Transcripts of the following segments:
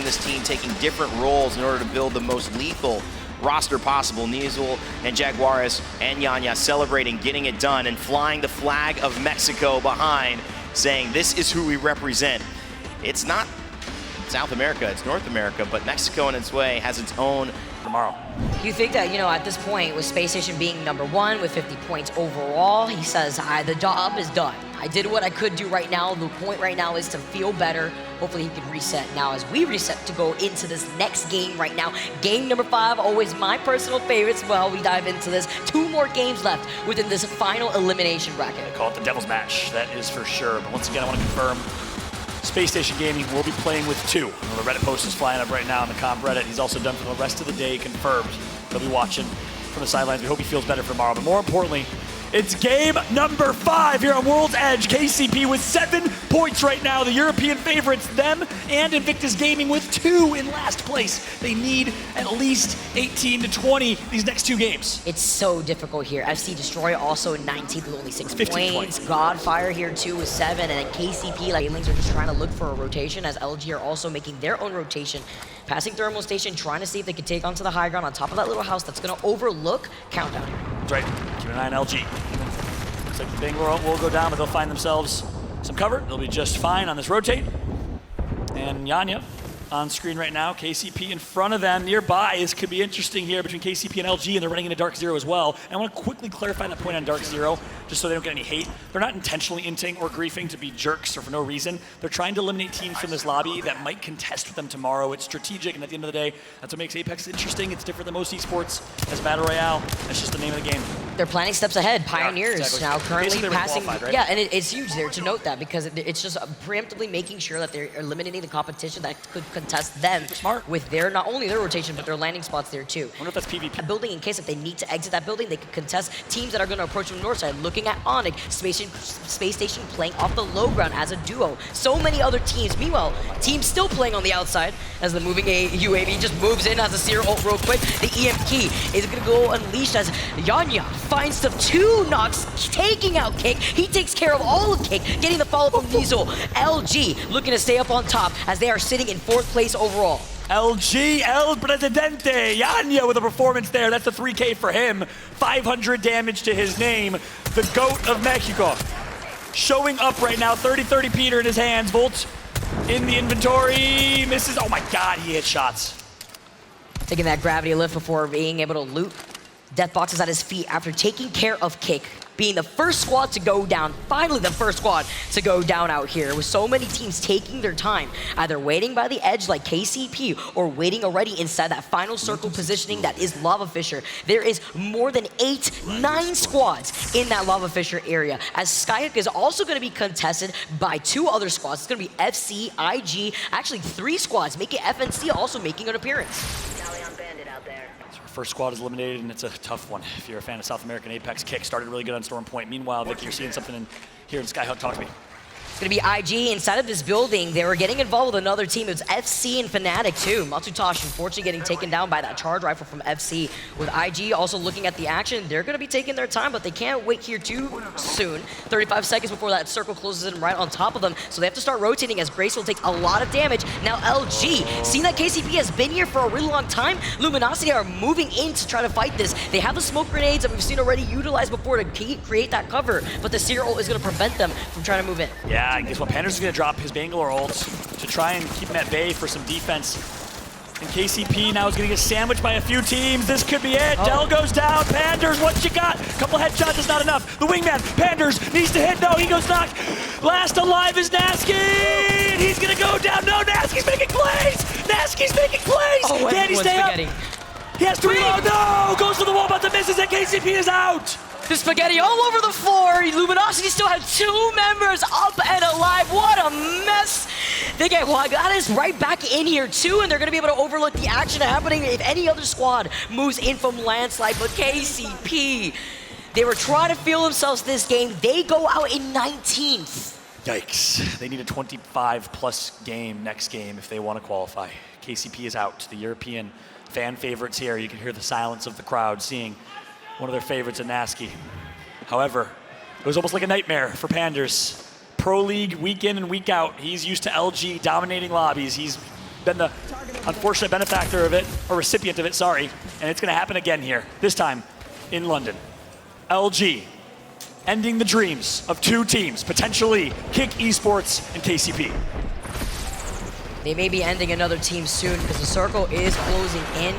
this team taking different roles in order to build the most lethal roster possible. Neazul and Jaguares and Yanya celebrating, getting it done, and flying the flag of Mexico behind, saying this is who we represent. It's not South America, it's North America, but Mexico in its way has its own tomorrow. You think that, you know, at this point, with Space Station being #1 with 50 points overall, he says, the job is done. I did what I could do right now. The point right now is to feel better. Hopefully he can reset. Now, as we reset to go into this next game right now, game number 5, always my personal favorites. Well, we dive into this. 2 more games left within this final elimination bracket. I call it the devil's match, that is for sure. But once again, I want to confirm, Space Station Gaming will be playing with 2. The Reddit post is flying up right now on the comp Reddit. He's also done for the rest of the day, confirmed. He'll be watching from the sidelines. We hope he feels better for tomorrow. But more importantly, it's game number 5 here on World's Edge. KCP with 7 points right now. The European favorites, them and Invictus Gaming with 2 in last place. They need at least 18 to 20 these next 2 games. It's so difficult here. FC Destroy also 19th with only 6 15 points. Godfire here too with 7. And then KCP, like Lings, are just trying to look for a rotation, as LG are also making their own rotation. Passing Thermal Station, trying to see if they can take onto the high ground on top of that little house that's going to overlook Countdown here. That's right, Q9 LG. Looks like the Bangalore will go down, but they'll find themselves some cover. They'll be just fine on this rotate. And Yanya on screen right now, KCP in front of them. Nearby, this could be interesting here between KCP and LG, and they're running into Dark Zero as well. And I want to quickly clarify that point on Dark Zero, just so they don't get any hate. They're not intentionally inting or griefing to be jerks or for no reason. They're trying to eliminate teams from this lobby that might contest with them tomorrow. It's strategic, and at the end of the day, that's what makes Apex interesting. It's different than most esports as Battle Royale. That's just the name of the game. They're planning steps ahead. Pioneers Yeah, exactly. now currently Basically passing. qualified, right? Yeah, and it's huge there to note that, because it's just preemptively making sure that they're eliminating the competition that could contest them. Smart. With their, not only their rotation, but their landing spots there too. I wonder if that's PvP. A building, in case if they need to exit that building, they could contest teams that are going to approach from the north side. Looking at Onyx, Space Station playing off the low ground as a duo. So many other teams. Meanwhile, teams still playing on the outside as the moving UAV just moves in as a seer ult real quick. The EM key is going to go unleashed as Yanya finds the 2 knocks, taking out Kick. He takes care of all of Kick, getting the follow from Neezul. LG looking to stay up on top as they are sitting in 4th place overall. LG, El Presidente, Yanya with a performance there. That's a 3K for him. 500 damage to his name. The GOAT of Mexico. Showing up right now, 30-30 Peter in his hands. Volt in the inventory, misses. Oh my God, he hit shots. Taking that gravity lift before being able to loot death boxes at his feet after taking care of Kick, being the first squad to go down, finally the first squad to go down out here, with so many teams taking their time, either waiting by the edge like KCP or waiting already inside that final circle positioning that is Lava Fissure. There is more than 9 squads in that Lava Fissure area, as Skyhook is also going to be contested by 2 other squads. It's going to be FC, IG, actually 3 squads, making FNC also making an appearance. First squad is eliminated, and it's a tough one. If you're a fan of South American Apex, Kick started really good on Storm Point. Meanwhile, Vic, you're seeing something here in Skyhook. Talk to me. It's going to be IG inside of this building. They were getting involved with another team. It was FC and Fnatic too. Matsutosh unfortunately getting taken down by that charge rifle from FC. With IG also looking at the action, they're going to be taking their time, but they can't wait here too soon. 35 seconds before that circle closes in right on top of them, so they have to start rotating as Graceful takes a lot of damage. Now LG, seeing that KCP has been here for a really long time, Luminosity are moving in to try to fight this. They have the smoke grenades that we've seen already utilized before to create that cover, but the Seer ult is going to prevent them from trying to move in. Yeah, I guess what Panders is going to drop his Bangalore ult to try and keep him at bay for some defense. And KCP now is going to get sandwiched by a few teams. This could be it. Dell goes down. Panders, what you got? Couple headshots is not enough. The wingman, Panders, needs to hit. No, he goes knocked. Last alive is Nasky. And he's going to go down. No, Nasky's making plays. Nasky's making plays. Oh, can he stay up? He has to reload. No, goes to the wall, but the misses, and KCP is out. The spaghetti all over the floor. Luminosity still have 2 members up and alive. What a mess. They get Wagadas right back in here too, and they're going to be able to overlook the action happening if any other squad moves in from landslide. But KCP, they were trying to feel themselves this game. They go out in 19th. Yikes. They need a 25-plus game next game if they want to qualify. KCP is out. The European fan favorites here. You can hear the silence of the crowd seeing one of their favorites in Nasky. However, it was almost like a nightmare for Panders. Pro League week in and week out. He's used to LG dominating lobbies. He's been the unfortunate benefactor of it, or recipient of it, sorry. And it's going to happen again here, this time in London. LG ending the dreams of 2 teams, potentially Kick Esports and KCP. They may be ending another team soon because the circle is closing in.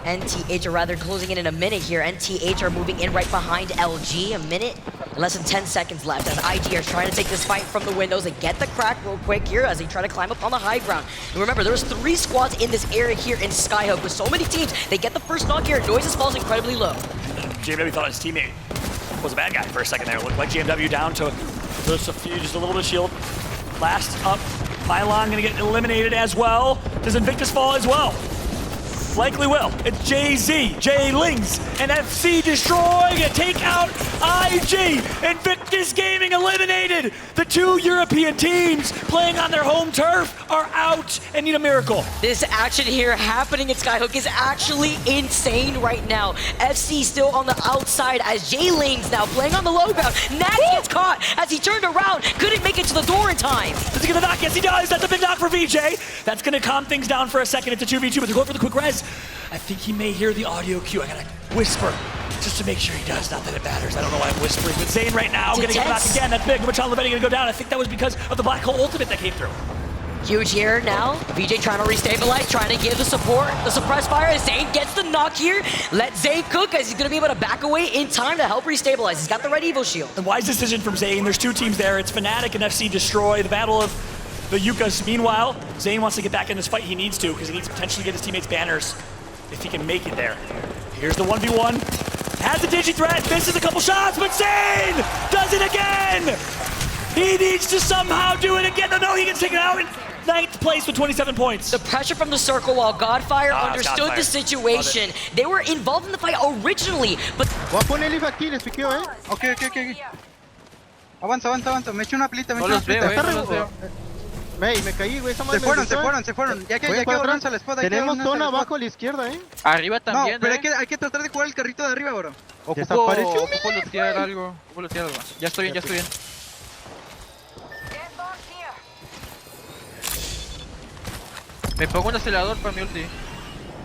NTH, or rather closing in a minute here. NTH are moving in right behind LG. A minute, less than 10 seconds left as IG are trying to take this fight from the windows and get the crack real quick here as they try to climb up on the high ground. And remember, there's 3 squads in this area here in Skyhook with so many teams. They get the first knock here. Noises falls incredibly low. JMW thought his teammate was a bad guy for a second there. It looked like JMW down to just a little bit of shield. Last up, Mylon gonna get eliminated as well. Does Invictus fall as well? Likely will. It's JZ, J-Lings, and FC Destroy to take out IG. Invictus Gaming eliminated. The 2 European teams playing on their home turf are out and need a miracle. This action here happening at Skyhook is actually insane right now. FC still on the outside as J-Lings now playing on the low ground. Natty gets caught as he turned around, couldn't make it to the door in time. Does he get the knock? Yes, he does. That's a big knock for VJ. That's going to calm things down for a second. It's a 2v2, but they're going for the quick res. I think he may hear the audio cue. I gotta whisper just to make sure he does. Not that it matters. I don't know why I'm whispering. But Zane right now gonna get back again. That's big. Machon Levetti gonna go down. I think that was because of the Black Hole ultimate that came through. Huge here now. VJ trying to restabilize, trying to give the support, the suppress fire. Zane gets the knock here. Let Zane cook as he's gonna be able to back away in time to help restabilize. He's got the red Evo shield. A wise decision from Zane. There's 2 teams there. It's Fnatic and FC Destroy. The battle of the Yukas. Meanwhile, Zane wants to get back in this fight. He needs to because he needs to potentially get his teammates banners if he can make it there. Here's the 1v1. Has the digi threat, misses a couple shots, but Zane does it again! He needs to somehow do it again. No, he gets taken out in 9th place with 27 points. The pressure from the circle while Godfire understood Godfire. the situation. They were involved in the fight originally, but... Voy a poner el aquí, les piqueo, Ok. Avanza. Me echo una plita, No los veo. Wey, me caí, güey, esa madre Se fueron. Ya que volvemos a la espada. Tenemos zona abajo a la izquierda, Arriba No, también, pero hay que tratar de jugar el carrito de arriba, bro. Desapareció Ocupo lootear algo. Ya estoy bien. Me pongo un acelerador para mi ulti.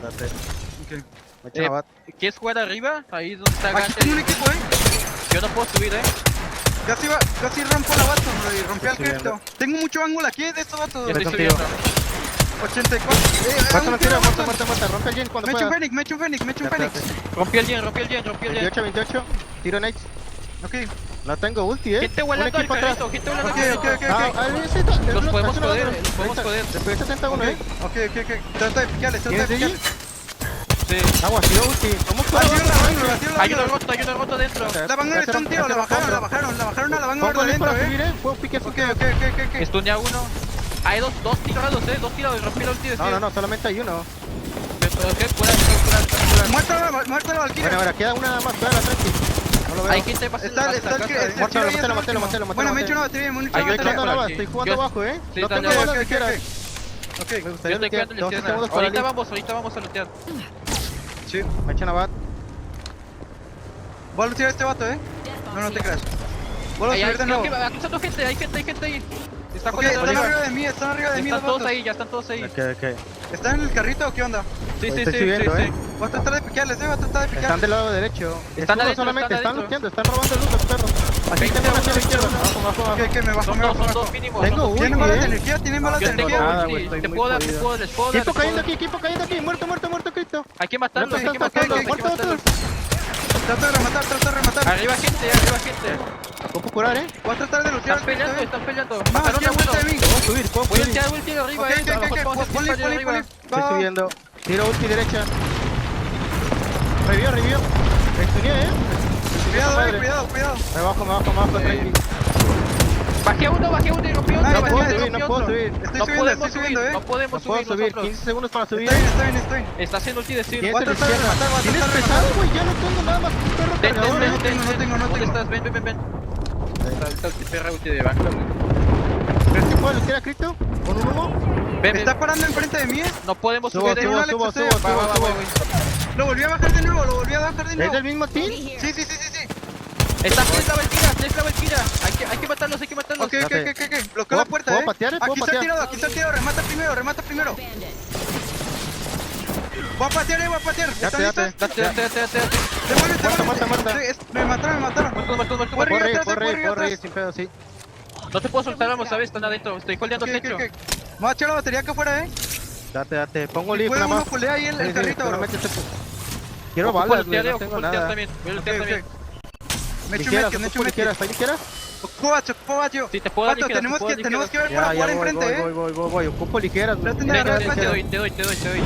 Ok. Me echa bat. ¿Quieres jugar arriba? Ahí donde está Aquí Gante. tengo un equipo, Yo no puedo subir, Casi rompo la vato, bro, y rompí al cripto. Tengo mucho ángulo aquí de estos vatos. Estoy contigo. subiendo. 84. Muerta. Rompe el gen cuando Me echo pueda. un Fénix. Rompí el gen. 28. Tiro Nates. Ok. No tengo ulti, Gente volando al carrito, gente volando al carrito. Ok. Los podemos joder, Después 71, Ok. Trata de picarles. ¿Tienes allí? Sí. Agua, tiro ulti. ¿Cómo fue? Hay uno roto dentro. La Vanguard está un tiro, la bajaron a la Vanguard Pongo dentro, para subir, Puedo pique Ok. Estuneé a uno. Hay dos tirados, rompí la ulti de No, solamente hay uno. Muerto la Valkyria. Bueno, queda una nada más, cuidado, tranqui. No lo veo. Hay gente más Está el Matelo. Bueno, me echo una batería. Estoy echando nada, estoy jugando abajo, Sí, No dale, tengo dale. balas que quieras. Ok. Me Yo gustaría estoy lootear. quedando 12 izquierda. segundos para Ahorita vamos a lootear. Sí. Me echan a bat. Voy a luchar a este vato, No te creas. Voy a subir de nuevo. Aquí está gente, hay gente ahí. Está Ok, colando están arriba. arriba de mí. Están los todos vatos. ahí, ya están todos ahí. Ok. ¿Están en el carrito o qué onda? Sí. Estoy subiendo, Voy a tratar de piquearles, voy a tratar de Están piquearles. del lado derecho. Están Escudo adentro, solamente, están están adentro. looteando, están robando luz los perros. Aquí tengo una hacia la izquierda. Abajo. Ok, me bajo. Son dos mínimos. Tengo uno. ¿Tienen balas de energía? ¿Tienen balas de Yo tengo energía? nada, güey, estoy Te muy puedo dar, jodido. les puedo dar. Equipo cayendo aquí. Muerto, Cristo. Hay que matarlo, hay que Muerto, matarlo. hay que muerto, matarlo. Trata de rematar. Arriba gente. Puedo curar, Voy a tratar de luchar. Están peleando. No, Mataron aquí a aguanta de uno. mí. Puedo Voy a subir. tirar ulti de arriba, Ok, a lo mejor podemos ponle, hacer de arriba. Estoy subiendo. Tiro ulti derecha. Revivió. Estudié, Cuidado. Me bajo, tranqui. Bajé uno y rompí otro. No No puedo subir. Estoy subiendo, No podemos No puedo subir subir. nosotros. 15 segundos para subir. Está bien. Está haciendo ulti de Steel. Tienes Voy a el tratar de izquierda. rematar, Tienes pesado, güey. Ya no tengo nada más que un perro Ven. cargador, no tengo. ¿Dónde estás? Ven. Está ulti perra, ulti de banco. ¿Crees que puedo lootear a Cristo? ¿Con un humo? Ven. ¿Está parando enfrente de mí? No podemos Subo. subir. Subo. Lo volví a bajar de nuevo. ¿Es del mismo team? Sí. Está aquí la Valkyria. clavo el Kira. Hay que matarlos, hay que matarlos. Ok. Bloqueo la puerta, ¿Puedo patear? Aquí está el tirado, remata primero. Voy a patear. ¿Están listos? Date. Muerta. Me mataron. Muerto. Corre, sin pedo, sí. No te puedo soltar, vamos, ¿sabes? Están adentro. Estoy holdeando el techo. Vamos a echar la batería acá afuera, Date. Pongo leaf Puede nada uno más. pulea ahí el carrito, bro. Quiero balas, güey, no Ocupo tengo el tear nada. también. Voy a lootear también. Me echo Ligeras, un medkit. ¿está ligeras? Ocupo bacho. Sí, te puedo dar Vato, ligeras, tenemos que ver para jugar enfrente, Voy. Ocupo ligeras, güey. Traten de agarrar Te espacio. doy.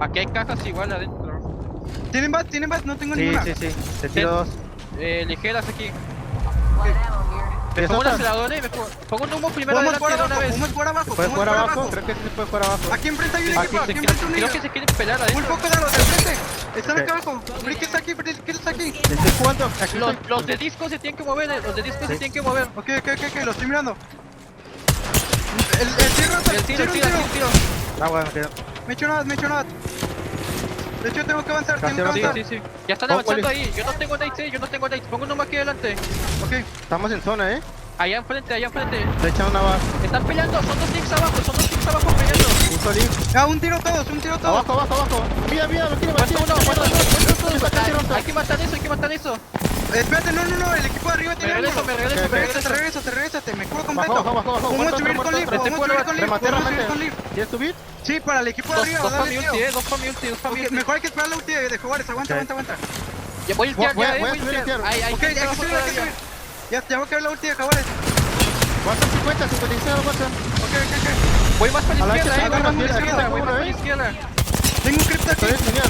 Aquí hay cajas igual adentro. ¿Tienen bats? No tengo Sí. ninguna. Te tiro dos. Ligeras aquí. Me ¿Tienes pongo un otra? acelerador, me pongo un humo primero Podemos adelante de una vez. podemos jugar abajo. ¿Puedes jugar abajo? Creo que sí se puede jugar abajo. Aquí enfrente hay un equipo, aquí enfrente un Creo niño. que se quieren pelear Un adentro. poco de los de enfrente. Están Ok. acá abajo. Brick está aquí. Estoy jugando. Aquí estoy. Los de disco se tienen que mover, se tienen que mover. Ok, lo estoy mirando. El tiro. El tiro. Ah, bueno, queda. Me echo nada. De hecho, tengo que avanzar. Sí. Ya están avanzando ahí. Yo no tengo nades. Pongo uno más aquí adelante. Ok. Estamos en zona, Allá enfrente. Estoy echando una bala. Están peleando, son dos teams abajo peleando. Uso leaf. Un tiro todos. Abajo. Mira, lo quiero Muerto uno. Hay Hay que matar eso. Espérate, no, el equipo de arriba tiene algo. Me regreso. Regrésate, me curo completo. Bajo. Vamos a subir con leaf, Remate. con leaf. ¿Quieres subir? Sí, para el equipo de arriba, Dos para dale, mi tío. ulti, dos para mi ulti. Mejor hay que esperar la ulti de Juárez, aguanta. Ya voy a ultiar, Voy a voy a subir el ultiar. tier. Hay Ok, gente hay que abajo subir. todavía. Ya voy a caer la ulti de Juárez. Watson 56, Watson. Ok. Voy más para A la la izquierda, izquierda, voy más para la a la izquierda, voy izquierda, más para la izquierda. Tengo un crypto aquí. Estoy tuneado.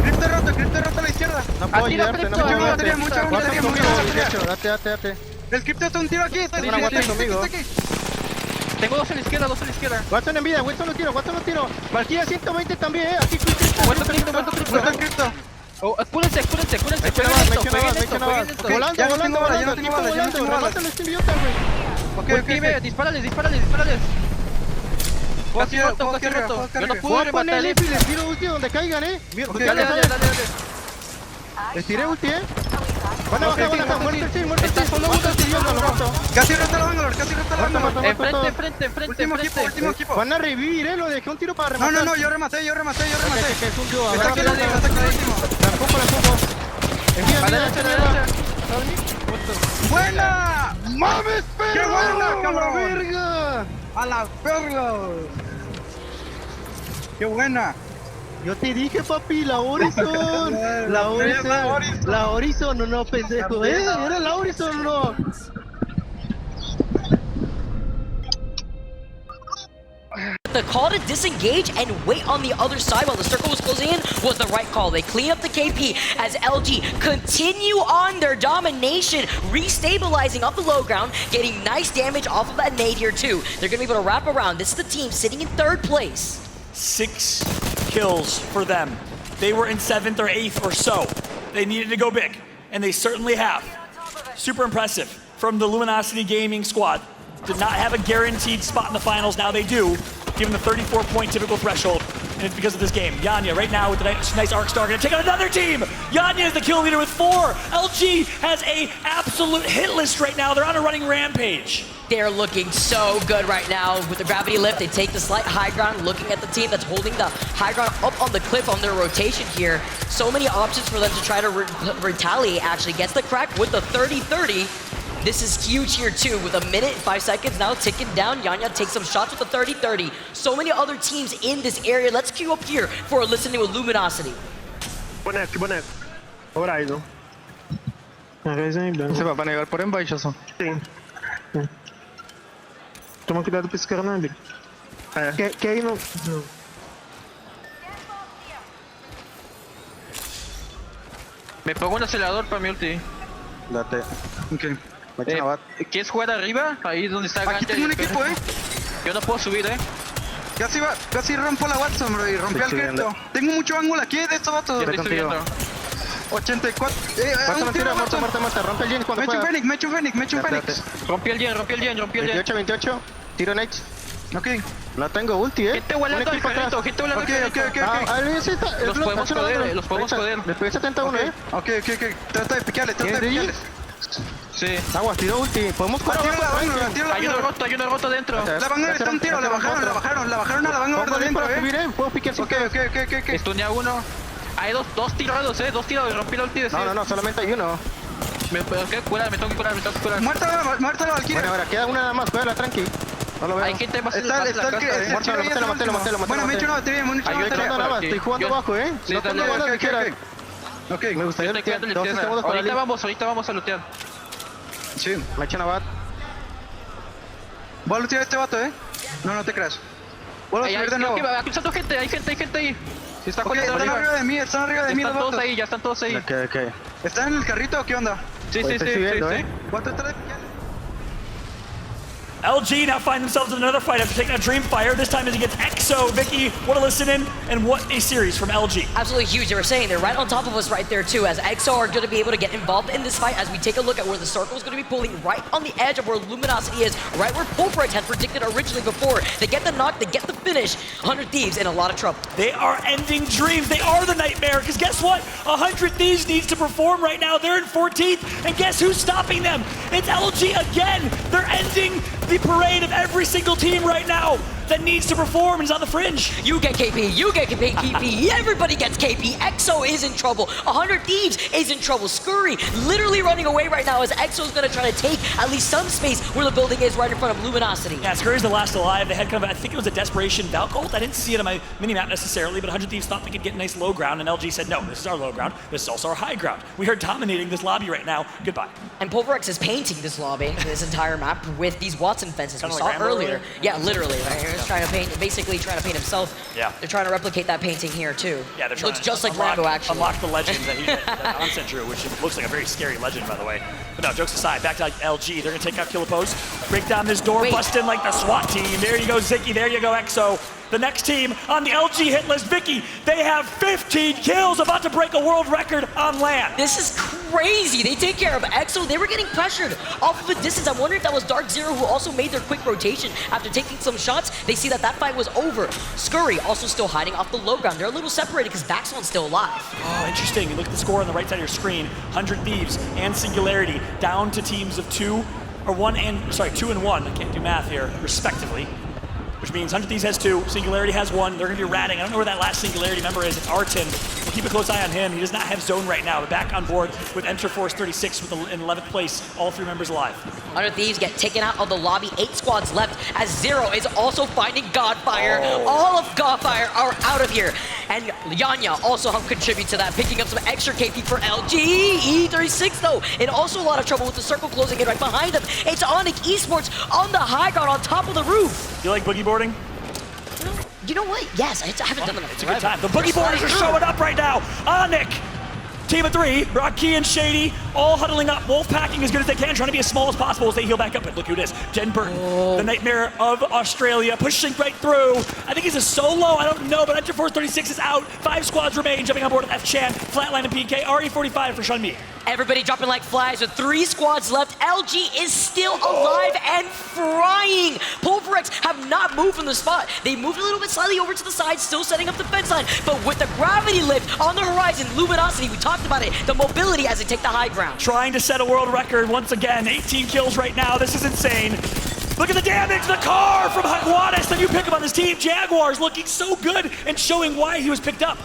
Crypto roto a la izquierda. No puedo Tiro ayudarte, crypto, no puedo arriba, ayudarte. mucha Watson batería, conmigo, mucha batería. 18. Date. El crypto está un tiro aquí. Está Tengo una guata conmigo. aquí. Tengo dos a la izquierda. Watson en vida, Watson lo tiro. Valkyria 120 también, Aquí Crypto. Muerto crypto. Muerto el crypto. Apúrense. Me echo nada. Volando. Ya no tengo balas, Equipo volando. Remátalo este idiota, güey. Ok, dispárales. Casi roto. Yo no Voy pude a poner rematar. leaf y les tiro ulti donde caigan, Mira, Dale. les tiré ulti, Van a Ok, bajar, sí, muerto el team, Está solo uno, lo mato. Casi rota la Bangalore, Mato. Enfrente. Último equipo. Van a revivir, lo dejé un tiro para rematar. No, yo rematé. Que es un duo, Está aquí el último. La empujo. En vida, ¡Buena! ¡Mames, perro! ¡Qué buena, cabrón! ¡Verga! ¡A la verga! ¡Qué buena! Yo te dije, papi, la Horizon. La Horizon, no, pendejo. Era la Horizon, no. The call to disengage and wait on the other side while the circle was closing in was the right call. They clean up the KP as LG continue on their domination, restabilizing off the low ground, getting nice damage off of that nade here too. They're gonna be able to wrap around. This is the team sitting in third place. 6 kills for them. They were in 7th or 8th or so. They needed to go big, and they certainly have. Super impressive from the Luminosity Gaming squad. Did not have a guaranteed spot in the finals, now they do, given the 34-point typical threshold, and it's because of this game. Yanya right now with the nice arc star, gonna take on another team! Yanya is the kill leader with 4! LG has a absolute hit list right now, they're on a running rampage. They're looking so good right now with the gravity lift. They take the slight high ground, looking at the team that's holding the high ground up on the cliff on their rotation here. So many options for them to try to retaliate. Actually gets the crack with the 30-30. This is huge here too, with a minute and 5 seconds now ticking down. Yanya takes some shots with the 30-30. So many other teams in this area. Let's queue up here for listening with Luminosity. Boneco. Horizon. Horizon bem. Se va a negar por embaixo. Sim. Toma cuidado pra esse cara não, amigo. Quer ir no... Me pongo un acelerador para mi ulti. Date. Ok. ¿Quieres jugar arriba? Ahí donde está Aquí tengo un equipo, Yo no puedo subir, Casi rompo la Watson, bro, y rompí el crypto. Tengo mucho ángulo aquí de estos vatos. Yo estoy subiendo. 84. Muerto, mentira, muerto. Rompe el Jin cuando pueda. Me echo un Fénix. Rompí el gen. 28. Tiro Nate. Ok. No tengo ulti, Gente volando al carrito, Ok. Los podemos joder. Les pegué 71, Ok. Trata de piquearles. Sí. Aguas, tiro ulti. Podemos jugar Tira la abajo, Vanguard, tranqui. tira la Hay uno Vanguard. roto dentro. La Vanguard está un tiro, la bajaron a la Vanguard Pongo bien dentro, para subir, Puedo piquear sin Ok, pedos. ok. Estunea uno. Hay dos tirados, dos tirados. Rompí la ulti de No, solamente hay uno. Me tengo que curar. Muerta la Valkyria. Bueno, ahora queda una nada más, juégala tranqui. No lo veo. Hay gente más Está el Muerto, lo maté. Bueno, me he hecho una batería, Nada más, estoy jugando abajo, Sí, No dale, pongo balas ligeras. Ok, Me gustaría Estoy lootear. quedando 2 segundos para ahorita vamos a lootear. sí. Me echan a bat. Voy a lootear a este vato, No te creas. Vuelvo a subir de nuevo. Aquí está gente, hay gente ahí. Sí, está Ok, están arriba de mí los vatos. ya están todos ahí. Ok. ¿Están en el carrito o qué onda? Sí. Estoy subiendo, ¿Cuánto está de LG now find themselves in another fight after taking a Dreamfire. This time is against EXO. Vicky, what a listen in, and what a series from LG. Absolutely huge. They were saying they're right on top of us right there too, as EXO are going to be able to get involved in this fight as we take a look at where the circle is going to be pulling right on the edge of where luminosity is, right where Pulbright had predicted originally before. They get the knock, they get the finish. 100 Thieves in a lot of trouble. They are ending dreams. They are the nightmare. Because guess what? 100 Thieves needs to perform right now. They're in 14th. And guess who's stopping them? It's LG again. They're ending the parade of every single team right now that needs to perform and is on the fringe. You get KP, you get KP, everybody gets KP. EXO is in trouble. 100 Thieves is in trouble. Scurry literally running away right now as EXO is going to try to take at least some space where the building is right in front of Luminosity. Yeah, Scurry's the last alive. They had kind of, I think it was a desperation Valk ult. I didn't see it on my mini-map necessarily, but 100 Thieves thought they could get a nice low ground, and LG said, no, this is our low ground. This is also our high ground. We are dominating this lobby right now. Goodbye. And Pulverex is painting this lobby, this entire map, with these Watson fences. Kinda We like saw Rambo earlier. earlier? Yeah, literally. Right? He's trying to paint, basically trying to paint himself. Yeah. They're trying to replicate that painting here too. Yeah, they're trying Looks to just like unlock, Rambo, actually. Unlock the legends that Onset drew, which looks like a very scary legend, by the way. But no, jokes aside, back to LG. They're going to take out Killapose, break down this door, Wait. bust in like the SWAT team. There you go, Zicky. There you go, EXO. The next team on the LG hit list, Vicky, they have 15 kills, about to break a world record on land. This is crazy. They take care of EXO. They were getting pressured off of a distance. I wonder if that was Dark Zero who also made their quick rotation after taking some shots. They see that fight was over. Scurry also still hiding off the low ground. They're a little separated because Baxon's still alive. Oh, interesting. Look at the score on the right side of your screen. 100 Thieves and Singularity down to teams of 2 and 1. I can't do math here, respectively. Which means 100 Thieves has 2, Singularity has 1. They're going to be ratting. I don't know where that last Singularity member is. It's Artin. We'll keep a close eye on him. He does not have zone right now, but back on board with Enter Force 36 in 11th place. All 3 members alive. 100 Thieves get taken out of the lobby. 8 squads left as Zero is also finding Godfire. All of Godfire are out of here. And Yanya also helped contribute to that, picking up some extra KP for LG. E36 though, in also a lot of trouble with the circle closing in right behind him. It's Onyx Esports on the high ground on top of the roof. You like boogie boarding? You know what? Yes, I haven't done that. It's a good time. The boogie boarders are showing up right now. Onyx, team of 3, Rocky and Shady, all huddling up. Wolf packing as good as they can, trying to be as small as possible as they heal back up. But look who it is. Jen Burton, the nightmare of Australia, pushing right through. I think he's a solo, I don't know, but Enter Force 36 is out. 5 squads remain, jumping on board with F-Chan, Flatline and PK, RE45 for Shunmi. Everybody dropping like flies with 3 squads left. LG is still alive and frying. Pulverex have not moved from the spot. They moved a little bit slightly over to the side, still setting up the fence line. But with the gravity lift on the horizon, Luminosity, we talked about it, the mobility as they take the high ground. Trying to set a world record once again. 18 kills right now. This is insane. Look at the damage, the car from Juanes, the new pickup on this team. Jaguars looking so good and showing why he was picked up.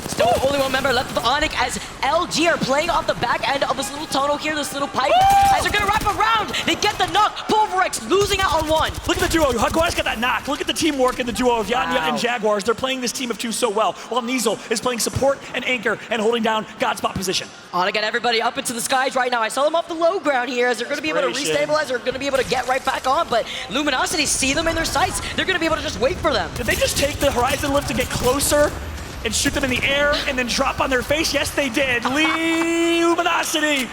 Still only 1 member left of Onyx as LG are playing off the back end of this little tunnel here, this little pipe. As they're gonna wrap around, they get the knock. Pulverex losing out on 1. Look at the duo. Juanes got that knock. Look at the teamwork in the duo of Yanya and Jaguars. They're playing this team of 2 so well, while neezul is playing support and anchor and holding down Godspot position. On to get everybody up into the skies right now. I saw them off the low ground here as they're going to be able to restabilize. They're going to be able to get right back on, but Luminosity see them in their sights. They're going to be able to just wait for them. Did they just take the horizon lift to get closer and shoot them in the air and then drop on their face? Yes, they did. Luminosity.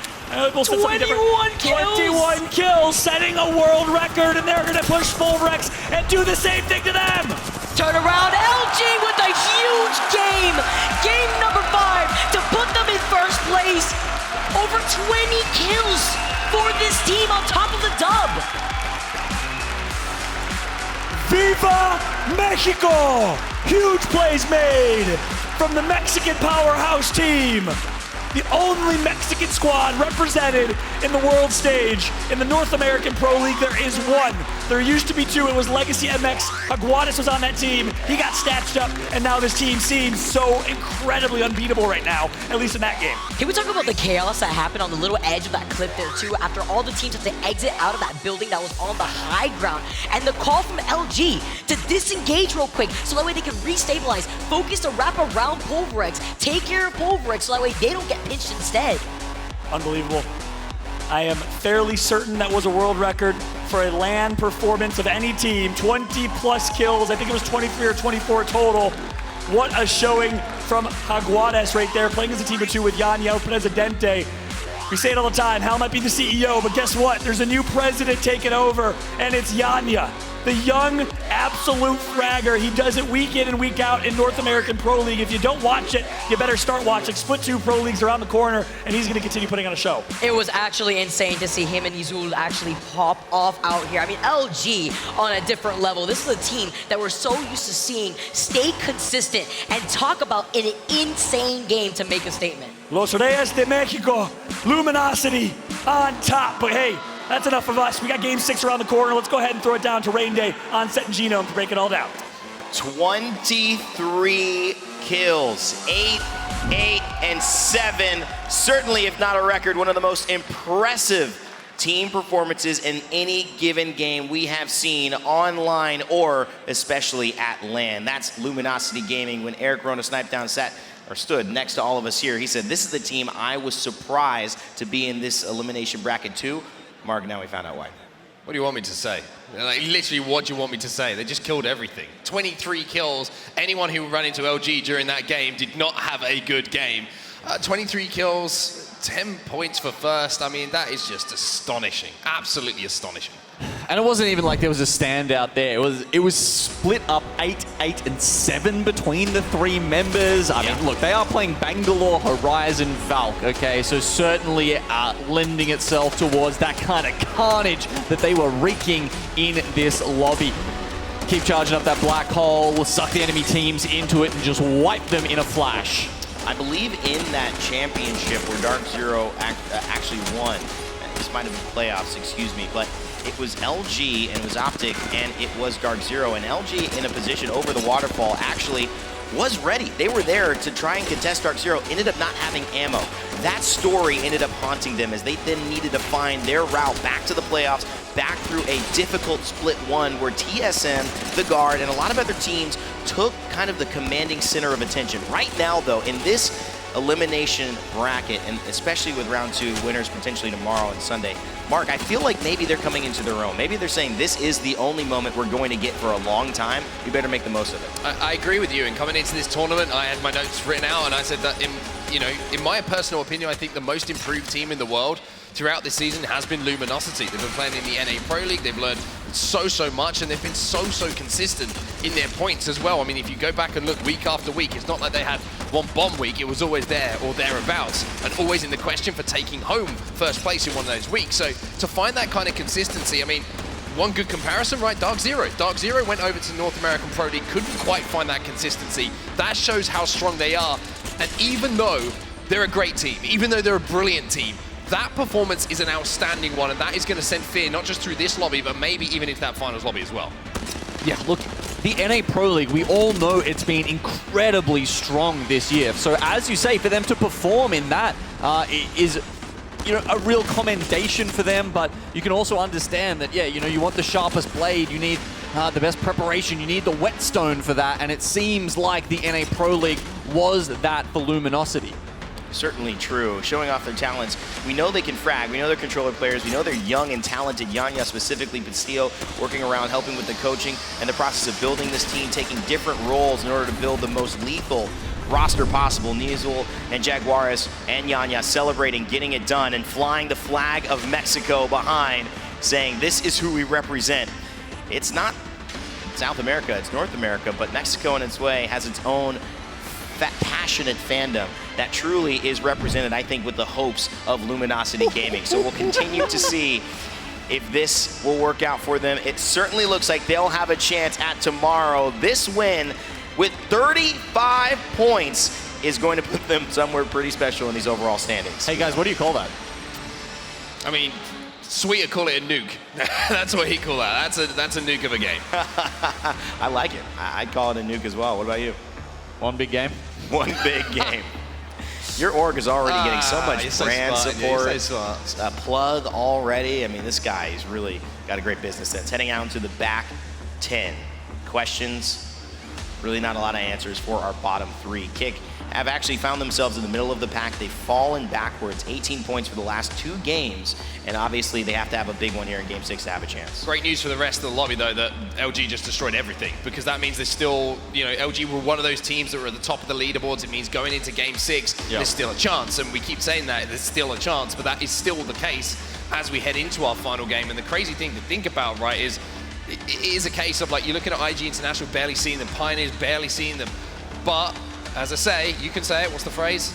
We'll 21 kills. 21 kills, setting a world record, and they're going to push Pulverex and do the same thing to them. Turn around, LG with a huge game. Game number 5 to put them in first place. Over 20 kills for this team on top of the dub. Viva Mexico! Huge plays made from the Mexican powerhouse team. the only Mexican squad represented in the world stage. In the North American Pro League, there is one. There used to be two. It was Legacy MX. Higuadas was on that team. He got snatched up, and now this team seems so incredibly unbeatable right now, at least in that game. Can we talk about the chaos that happened on the little edge of that cliff there too, after all the teams had to exit out of that building that was on the high ground, and the call from LG to disengage real quick so that way they can restabilize, focus to wrap around Pulverex, take care of Pulverex so that way they don't get pinched instead. Unbelievable. I am fairly certain that was a world record for a LAN performance of any team. 20 plus kills. I think it was 23 or 24 total. What a showing from Higuadas right there, playing as a team of two with Yanya, Presidente. We say it all the time, Hal might be the CEO, but guess what? There's a new president taking over, and it's Yanya. The young, absolute fragger. He does it week in and week out in North American Pro League. If you don't watch it, you better start watching. Split 2 Pro Leagues around the corner, and he's going to continue putting on a show. It was actually insane to see him and neezul actually pop off out here. I mean, LG on a different level. This is a team that we're so used to seeing stay consistent and talk about an insane game to make a statement. Los Reyes de Mexico, luminosity on top. But hey, that's enough of us. We got game 6 around the corner. Let's go ahead and throw it down to Rain Day on Set and Genome to break it all down. 23 kills, 8, 8, and 7. Certainly, if not a record, one of the most impressive team performances in any given game we have seen online or especially at LAN. That's Luminosity Gaming. When Eric Rona sniped down stood next to all of us here, he said, this is the team I was surprised to be in this elimination bracket too. Mark, now we found out why. What do you want me to say? Like, literally, what do you want me to say? They just killed everything. 23 kills. Anyone who ran into LG during that game did not have a good game. 23 kills, 10 points for first. I mean, that is just astonishing. Absolutely astonishing. And it wasn't even like there was a standout there. It was split up 8, 8, and 7 between the 3 members. I mean, look, they are playing Bangalore, Horizon, Valk, okay? So certainly lending itself towards that kind of carnage that they were wreaking in this lobby. Keep charging up that black hole, we'll suck the enemy teams into it and just wipe them in a flash. I believe in that championship where Dark Zero actually won. This might have been playoffs, excuse me, but it was LG and it was Optic and it was Dark Zero, and LG in a position over the waterfall actually was ready. They were there to try and contest Dark Zero, ended up not having ammo. That story ended up haunting them as they then needed to find their route back to the playoffs, back through a difficult split 1 where TSM, the Guard, and a lot of other teams took kind of the commanding center of attention. Right now though, in this elimination bracket, and especially with round 2, winners potentially tomorrow and Sunday, Mark, I feel like maybe they're coming into their own. Maybe they're saying this is the only moment we're going to get for a long time. You better make the most of it. I agree with you. And coming into this tournament, I had my notes written out, and I said that, in my personal opinion, I think the most improved team in the world throughout this season has been Luminosity. They've been playing in the NA Pro League. They've learned so much, and they've been so consistent in their points as well. I mean, if you go back and look week after week, it's not like they had one bomb week. It was always there or thereabouts, and always in the question for taking home first place in one of those weeks. So to find that kind of consistency, I mean, one good comparison, right? Dark Zero. Dark Zero went over to North American Pro League, couldn't quite find that consistency. That shows how strong they are. And even though they're a great team, even though they're a brilliant team, that performance is an outstanding one, and that is going to send fear not just through this lobby, but maybe even into that finals lobby as well. Yeah, look, the NA Pro League, we all know it's been incredibly strong this year. So as you say, for them to perform in that is a real commendation for them, but you can also understand that, you want the sharpest blade, you need the best preparation, you need the whetstone for that, and it seems like the NA Pro League was that for Luminosity. Certainly true. Showing off their talents. We know they can frag. We know they're controller players. We know they're young and talented. Yanya specifically, but still working around, helping with the coaching and the process of building this team, taking different roles in order to build the most lethal roster possible. Neazul and Jaguares and Yanya celebrating, getting it done, and flying the flag of Mexico behind, saying this is who we represent. It's not South America, it's North America, but Mexico in its way has its own passionate fandom that truly is represented, I think, with the hopes of Luminosity Gaming. So we'll continue to see if this will work out for them. It certainly looks like they'll have a chance at tomorrow. This win with 35 points is going to put them somewhere pretty special in these overall standings. Hey guys, what do you call that? I mean, Sweet would call it a nuke. That's what he'd call that. That's a nuke of a game. I like it. I'd call it a nuke as well. What about you? One big game? One big game. Your org is already getting so much brand support. You're so smart. A plug already. I mean, this guy has really got a great business sense. Heading out into the back 10. Questions, really not a lot of answers for our bottom 3. Kick have actually found themselves in the middle of the pack. They've fallen backwards, 18 points for the last 2 games, and obviously they have to have a big one here in Game 6 to have a chance. Great news for the rest of the lobby, though, that LG just destroyed everything, because that means there's still, you know, LG were one of those teams that were at the top of the leaderboards. It means going into Game 6, there's still a chance, and we keep saying that, there's still a chance, but that is still the case as we head into our final game. And the crazy thing to think about, right, is it is a case of, like, you're looking at IG International, barely seeing them, Pioneers, barely seeing them, but as I say, you can say it, what's the phrase?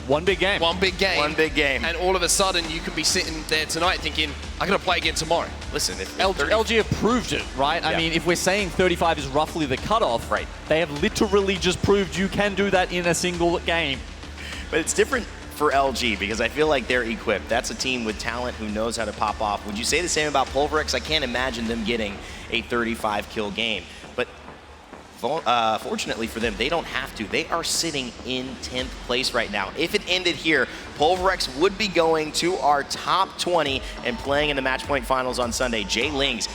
One big game. One big game. One big game. And all of a sudden, you can be sitting there tonight thinking, I'm going to play again tomorrow. Listen, if LG have proved it, right? I mean, if we're saying 35 is roughly the cutoff, right? They have literally just proved you can do that in a single game. But it's different for LG because I feel like they're equipped. That's a team with talent who knows how to pop off. Would you say the same about Pulverex? I can't imagine them getting a 35-kill game. But fortunately for them, they don't have to. They are sitting in 10th place right now. If it ended here, Pulverex would be going to our top 20 and playing in the Match Point Finals on Sunday. Jay Ling's